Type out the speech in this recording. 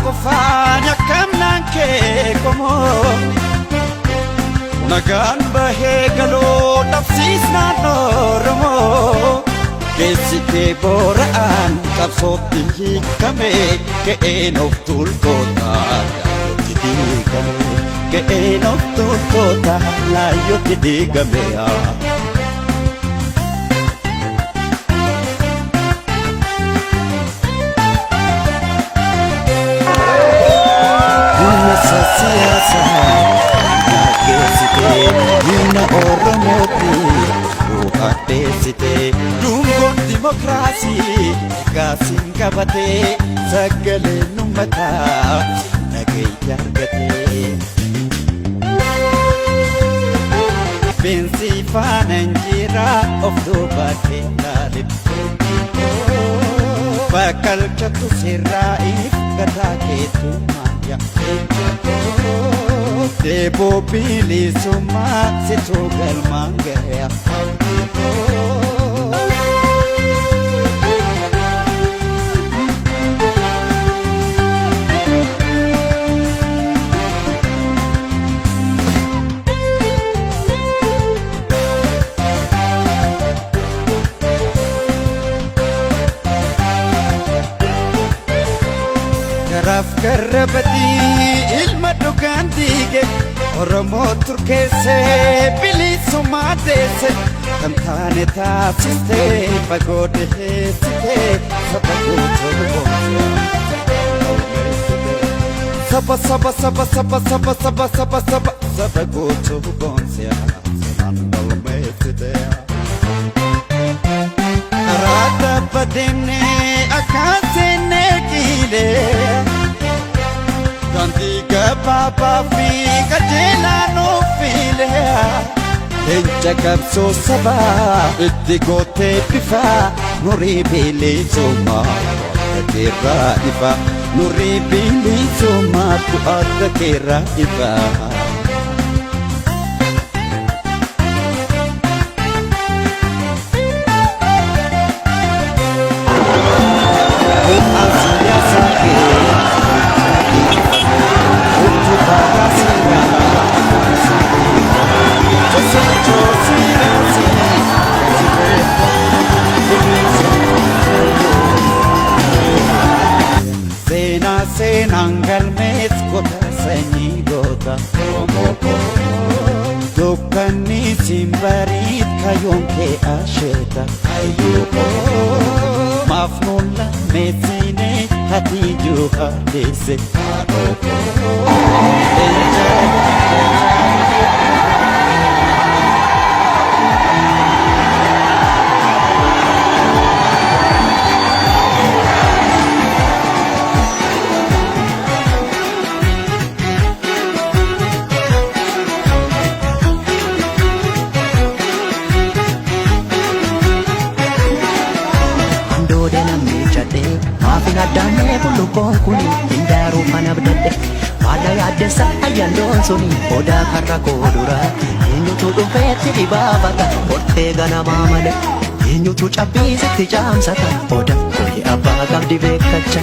qofaan akkam naan kee qomoo nagaan bahee galoo dhabsiisnaan Oromoo keessitee boora'aan qabsootti hiikame ka'een of tultoota laayyootti diigame ka'een of tultoota laayyootti diigame Siyasa nageessite humna Oromooti bu'aadheessite dungoon dimokiraasii gaasiin qabatee sagaleen uummataa nageenya argate Binsi faana injiraa of duubaatee laalibte bakkalchatu sirraa'iif gataa keetumaa Debo bilisumma situ galmaan gaya Garaf garabati ilma dhugaan diige Oromoo turkeessee bilisummaa deesse kan taane taasistee fagoo dhiheessitee saba guutuu boonsiyaa saba guutuu boonsiyaa sanaan galmeessitee Raada badeemnee akkaan seennee qiilee Ganti gababa fi kajeela no file Enja kabso saba itti gote bifa Nuri bilisuma kera ifa Nuri bilisuma kuat kera ifa Senangal mes kota sanyi gota Dukani simbarit kayon ke asheta Ayuko Mafnula mesine hati juha dese Adoko Adame bulukon kuni indaru mana bedde Mala yadesa ayandon suni oda karra kodura Inyutu dhufeetti dhibaabata hortee ganamaa malee Inyutu cabbiisitti caamsata oda koyi abbaa qabdi beekacha